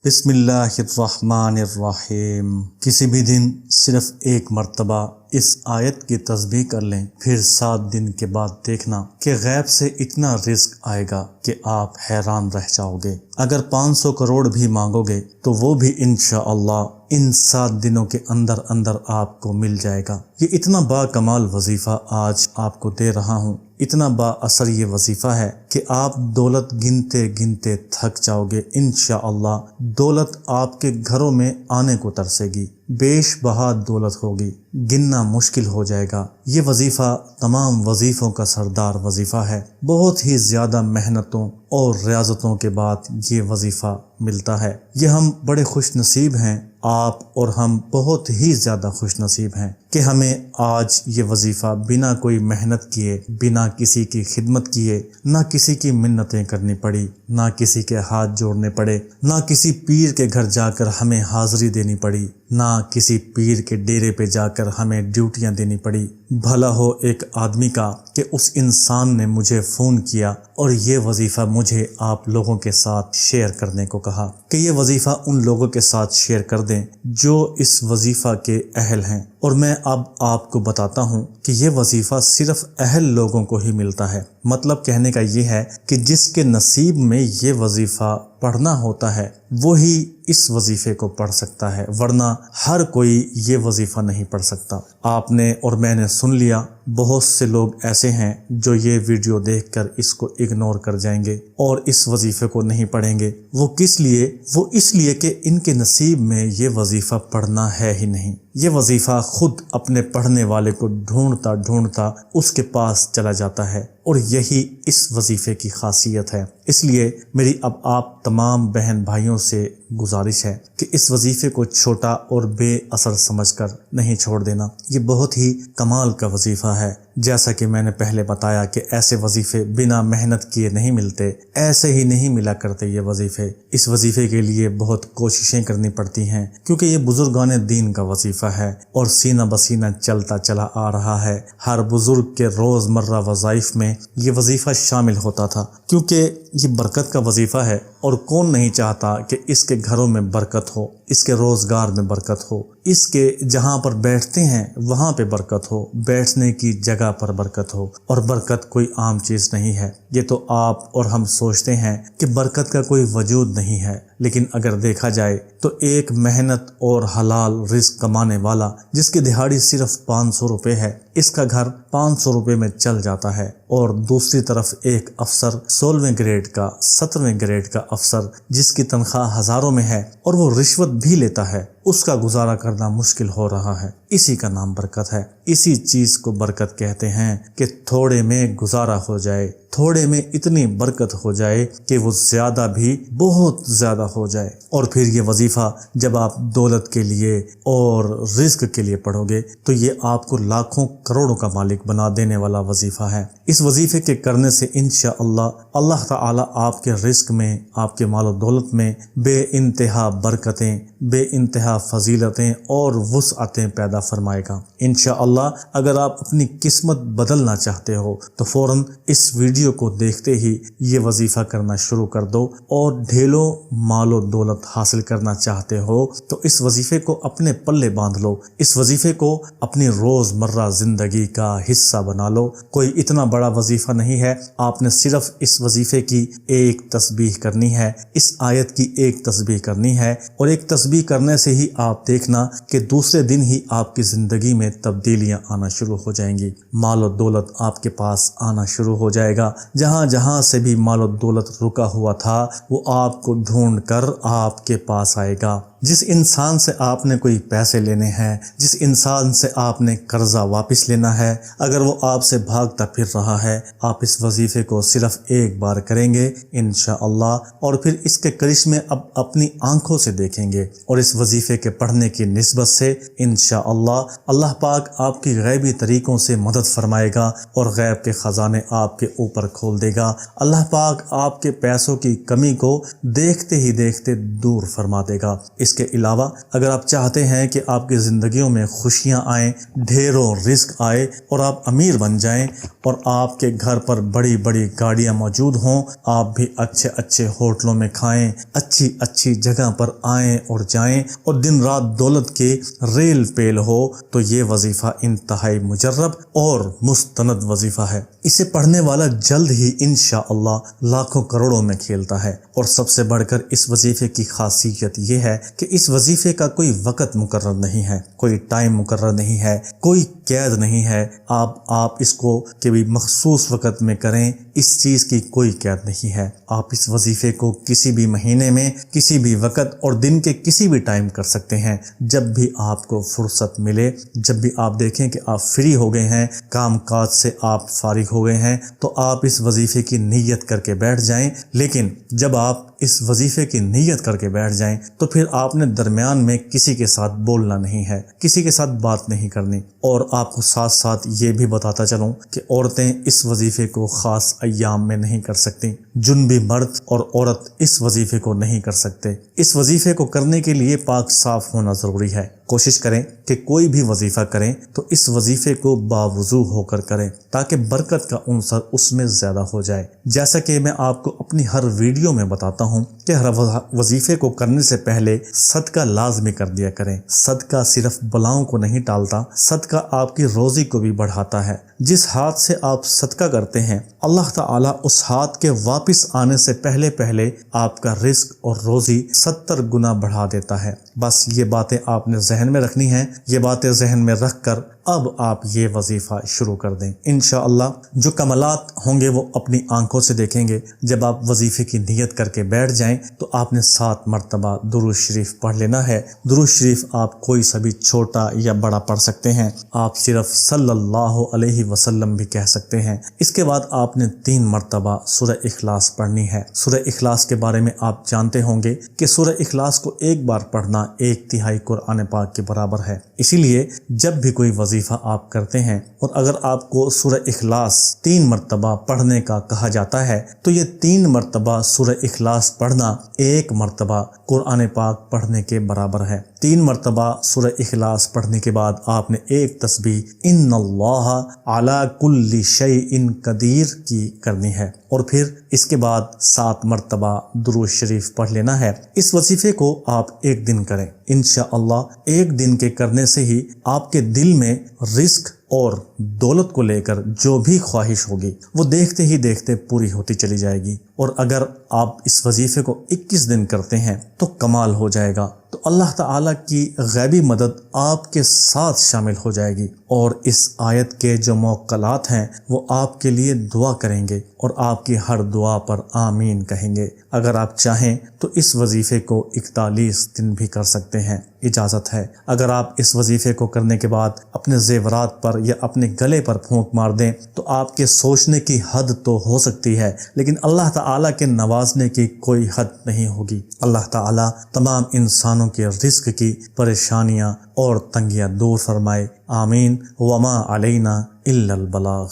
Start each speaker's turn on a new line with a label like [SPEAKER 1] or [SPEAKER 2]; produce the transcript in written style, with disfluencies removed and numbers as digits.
[SPEAKER 1] بسم اللہ الرحمن الرحیم۔ کسی بھی دن صرف ایک مرتبہ اس آیت کی تسبیح کر لیں، پھر 7 دن کے بعد دیکھنا کہ غیب سے اتنا رزق آئے گا کہ آپ حیران رہ جاؤ گے۔ اگر 500 کروڑ بھی مانگو گے تو وہ بھی انشاءاللہ ان 7 دنوں کے اندر اندر آپ کو مل جائے گا۔ یہ اتنا با کمال وظیفہ آج آپ کو دے رہا ہوں، اتنا با اثر یہ وظیفہ ہے کہ آپ دولت گنتے گنتے تھک جاؤ گے۔ انشاءاللہ دولت آپ کے گھروں میں آنے کو ترسے گی، بیش بہا دولت ہوگی، گننا مشکل ہو جائے گا۔ یہ وظیفہ تمام وظیفوں کا سردار وظیفہ ہے۔ بہت ہی زیادہ محنتوں اور ریاضتوں کے بعد یہ وظیفہ ملتا ہے۔ یہ ہم بڑے خوش نصیب ہیں، آپ اور ہم بہت ہی زیادہ خوش نصیب ہیں کہ ہمیں آج یہ وظیفہ بنا کوئی محنت کیے، بنا کسی کی خدمت کیے، نہ کسی کی منتیں کرنی پڑی، نہ کسی کے ہاتھ جوڑنے پڑے، نہ کسی پیر کے گھر جا کر ہمیں حاضری دینی پڑی، نہ کسی پیر کے ڈیرے پہ جا کر ہمیں ڈیوٹیاں دینی پڑی۔ بھلا ہو ایک آدمی کا کہ اس انسان نے مجھے فون کیا اور یہ وظیفہ مجھے آپ لوگوں کے ساتھ شیئر کرنے کو کہا کہ یہ وظیفہ ان لوگوں کے ساتھ شیئر کر دیں جو اس وظیفہ کے اہل ہیں۔ اور میں اب آپ کو بتاتا ہوں کہ یہ وظیفہ صرف اہل لوگوں کو ہی ملتا ہے۔ مطلب کہنے کا یہ ہے کہ جس کے نصیب میں یہ وظیفہ پڑھنا ہوتا ہے وہی اس وظیفے کو پڑھ سکتا ہے، ورنہ ہر کوئی یہ وظیفہ نہیں پڑھ سکتا۔ آپ نے اور میں نے سن لیا، بہت سے لوگ ایسے ہیں جو یہ ویڈیو دیکھ کر اس کو اگنور کر جائیں گے اور اس وظیفے کو نہیں پڑھیں گے۔ وہ کس لیے؟ وہ اس لیے کہ ان کے نصیب میں یہ وظیفہ پڑھنا ہے ہی نہیں۔ یہ وظیفہ خود اپنے پڑھنے والے کو ڈھونڈتا ڈھونڈتا اس کے پاس چلا جاتا ہے، اور یہی اس وظیفے کی خاصیت ہے۔ اس لیے میری اب آپ تمام بہن بھائیوں سے گزارش ہے کہ اس وظیفے کو چھوٹا اور بے اثر سمجھ کر نہیں چھوڑ دینا۔ یہ بہت ہی کمال کا وظیفہ ہے۔ جیسا کہ میں نے پہلے بتایا کہ ایسے وظیفے بنا محنت کیے نہیں ملتے، ایسے ہی نہیں ملا کرتے یہ وظیفے۔ اس وظیفے کے لیے بہت کوششیں کرنی پڑتی ہیں، کیونکہ یہ بزرگان دین کا وظیفہ ہے اور سینہ بسینہ چلتا چلا آ رہا ہے۔ ہر بزرگ کے روزمرہ وظائف میں یہ وظیفہ شامل ہوتا تھا، کیونکہ یہ برکت کا وظیفہ ہے، اور کون نہیں چاہتا کہ اس کے گھروں میں برکت ہو، اس کے روزگار میں برکت ہو، اس کے جہاں پر بیٹھتے ہیں وہاں پہ برکت ہو، بیٹھنے کی جگہ پر برکت ہو۔ اور برکت کوئی عام چیز نہیں ہے۔ یہ تو آپ اور ہم سوچتے ہیں کہ برکت کا کوئی وجود نہیں ہے، لیکن اگر دیکھا جائے تو ایک محنت اور حلال رزق کمانے والا جس کی دہاڑی صرف 500 روپے ہے، اس کا گھر 500 روپے میں چل جاتا ہے، اور دوسری طرف ایک افسر 16ویں گریڈ کا 17ویں گریڈ کا افسر جس کی تنخواہ ہزاروں میں ہے اور وہ رشوت بھی لیتا ہے، اس کا گزارا کرنا مشکل ہو رہا ہے۔ اسی کا نام برکت ہے۔ اسی چیز کو برکت کہتے ہیں کہ تھوڑے میں گزارا ہو جائے، تھوڑے میں اتنی برکت ہو جائے کہ وہ زیادہ بھی بہت زیادہ ہو جائے۔ اور پھر یہ وظیفہ جب آپ دولت کے لیے اور رزق کے لیے پڑھو گے تو یہ آپ کو لاکھوں کروڑوں کا مالک بنا دینے والا وظیفہ ہے۔ اس وظیفے کے کرنے سے انشاءاللہ اللہ تعالی آپ کے رزق میں، آپ کے مال و دولت میں بے انتہا برکتیں، بے انتہا فضیلتیں اور وسعتیں پیدا فرمائے گا انشاءاللہ۔ اگر آپ اپنی قسمت بدلنا چاہتے ہو تو فوراً اس ویڈیو کو دیکھتے ہی یہ وظیفہ کرنا شروع کر دو، اور ڈھیلوں مال و دولت حاصل کرنا چاہتے ہو تو اس وظیفے کو اپنے پلے باندھ لو، اس وظیفے کو اپنی روزمرہ زندگی کا حصہ بنا لو۔ کوئی اتنا بڑا وظیفہ نہیں ہے، آپ نے صرف اس وظیفے کی ایک تسبیح کرنی ہے، اس آیت کی ایک تسبیح کرنی ہے، اور ایک تسبیح کرنے سے ہی آپ دیکھنا کہ دوسرے دن ہی آپ کی زندگی میں تبدیلیاں آنا شروع ہو جائیں گی، مال و دولت آپ کے پاس آنا شروع ہو جائے گا۔ جہاں جہاں سے بھی مال و دولت رکا ہوا تھا وہ آپ کو ڈھونڈ کر آپ کے پاس آئے گا۔ جس انسان سے آپ نے کوئی پیسے لینے ہیں، جس انسان سے آپ نے قرضہ واپس لینا ہے، اگر وہ آپ سے بھاگتا پھر رہا ہے، آپ اس وظیفے کو صرف ایک بار کریں گے انشاءاللہ، اور پھر اس کے کرشمے اب اپنی آنکھوں سے دیکھیں گے، اور اس وظیفے کے پڑھنے کی نسبت سے انشاءاللہ اللہ پاک آپ کی غیبی طریقوں سے مدد فرمائے گا اور غیب کے خزانے آپ کے اوپر کھول دے گا۔ اللہ پاک آپ کے پیسوں کی کمی کو دیکھتے ہی دیکھتے دور فرما دے گا۔ اس کے علاوہ اگر آپ چاہتے ہیں کہ آپ کی زندگیوں میں خوشیاں آئیں، ڈھیروں رزق آئے اور آپ امیر بن جائیں اور آپ کے گھر پر بڑی بڑی گاڑیاں موجود ہوں، آپ بھی اچھے اچھے ہوٹلوں میں کھائیں، اچھی اچھی جگہ پر آئیں اور جائیں اور دن رات دولت کے ریل پیل ہو، تو یہ وظیفہ انتہائی مجرب اور مستند وظیفہ ہے۔ اسے پڑھنے والا جلد ہی انشاءاللہ لاکھوں کروڑوں میں کھیلتا ہے۔ اور سب سے بڑھ کر اس وظیفے کی خاصیت یہ ہے کہ اس وظیفے کا کوئی وقت مقرر نہیں ہے، کوئی ٹائم مقرر نہیں ہے، کوئی قید نہیں ہے۔ آپ اس کو کبھی مخصوص وقت میں کریں، اس چیز کی کوئی قید نہیں ہے۔ آپ اس وظیفے کو کسی بھی مہینے میں، کسی بھی وقت اور دن کے کسی بھی ٹائم کر سکتے ہیں، جب بھی آپ کو فرصت ملے، جب بھی آپ دیکھیں کہ آپ فری ہو گئے ہیں، کام کاج سے آپ فارغ ہو گئے ہیں، تو آپ اس وظیفے کی نیت کر کے بیٹھ جائیں۔ لیکن جب آپ اس وظیفے کی نیت کر کے بیٹھ جائیں تو پھر آپ نے درمیان میں کسی کے ساتھ بولنا نہیں ہے، کسی کے ساتھ بات نہیں کرنی۔ اور آپ کو ساتھ ساتھ یہ بھی بتاتا چلوں کہ عورتیں اس وظیفے کو خاص ایام میں نہیں کر سکتی، جنبی مرد اور عورت اس وظیفے کو نہیں کر سکتے۔ اس وظیفے کو کرنے کے لیے پاک صاف ہونا ضروری ہے۔ کوشش کریں کہ کوئی بھی وظیفہ کریں تو اس وظیفے کو باوضو ہو کر کریں تاکہ برکت کا عنصر اس میں زیادہ ہو جائے۔ جیسا کہ میں آپ کو اپنی ہر ویڈیو میں بتاتا ہوں کہ ہر وظیفے کو کرنے سے پہلے صدقہ لازمی کر دیا کریں۔ صدقہ صرف بلاؤں کو نہیں ٹالتا، صدقہ آپ کی روزی کو بھی بڑھاتا ہے۔ جس ہاتھ سے آپ صدقہ کرتے ہیں، اللہ تعالیٰ اس ہاتھ کے واپس آنے سے پہلے آپ کا رزق اور روزی 70 گنا بڑھا دیتا ہے۔ بس یہ باتیں آپ نے ذہن میں رکھنی ہیں۔ یہ باتیں ذہن میں رکھ کر اب آپ یہ وظیفہ شروع کر دیں۔ انشاءاللہ جو کمالات ہوں گے وہ اپنی آنکھوں سے دیکھیں گے۔ جب آپ وظیفے کی نیت کر کے بیٹھ جائیں تو آپ نے 7 مرتبہ درود شریف پڑھ لینا ہے۔ درود شریف آپ کوئی سا بھی چھوٹا یا بڑا پڑھ سکتے ہیں، آپ صرف صلی اللہ علیہ وسلم بھی کہہ سکتے ہیں۔ اس کے بعد آپ نے 3 مرتبہ سورہ اخلاص پڑھنی ہے۔ سورہ اخلاص کے بارے میں آپ جانتے ہوں گے کہ سورہ اخلاص کو ایک بار پڑھنا 1/3 قرآن پاک کے برابر ہے۔ اسی لیے جب بھی کوئی وظیفہ آپ کرتے ہیں اور اگر آپ کو سورہ اخلاص 3 مرتبہ پڑھنے کا کہا جاتا ہے تو یہ 3 مرتبہ سورہ اخلاص پڑھنا 1 مرتبہ قرآن پاک پڑھنے کے برابر ہے۔ 3 مرتبہ سورہ اخلاص پڑھنے کے بعد آپ نے ایک تسبیح ان اللہ علی کل شیء قدیر کی کرنی ہے، اور پھر اس کے بعد 7 مرتبہ درود شریف پڑھ لینا ہے۔ اس وظیفے کو آپ ایک دن کریں، انشاءاللہ ایک دن کے کرنے سے ہی آپ کے دل میں رزق اور دولت کو لے کر جو بھی خواہش ہوگی وہ دیکھتے ہی دیکھتے پوری ہوتی چلی جائے گی۔ اور اگر آپ اس وظیفے کو 21 دن کرتے ہیں تو کمال ہو جائے گا، تو اللہ تعالیٰ کی غیبی مدد آپ کے ساتھ شامل ہو جائے گی، اور اس آیت کے جو موکلات ہیں وہ آپ کے لیے دعا کریں گے اور آپ کی ہر دعا پر آمین کہیں گے۔ اگر آپ چاہیں تو اس وظیفے کو 41 دن بھی کر سکتے ہیں، اجازت ہے۔ اگر آپ اس وظیفے کو کرنے کے بعد اپنے زیورات پر یا اپنے گلے پر پھونک مار دیں تو آپ کے سوچنے کی حد تو ہو سکتی ہے، لیکن اللہ تعالیٰ کے نوازنے کی کوئی حد نہیں ہوگی۔ اللہ تعالیٰ تمام انسانوں کے رزق کی پریشانیاں اور تنگیاں دور فرمائے، آمین۔ وما علینا الا البلاغ۔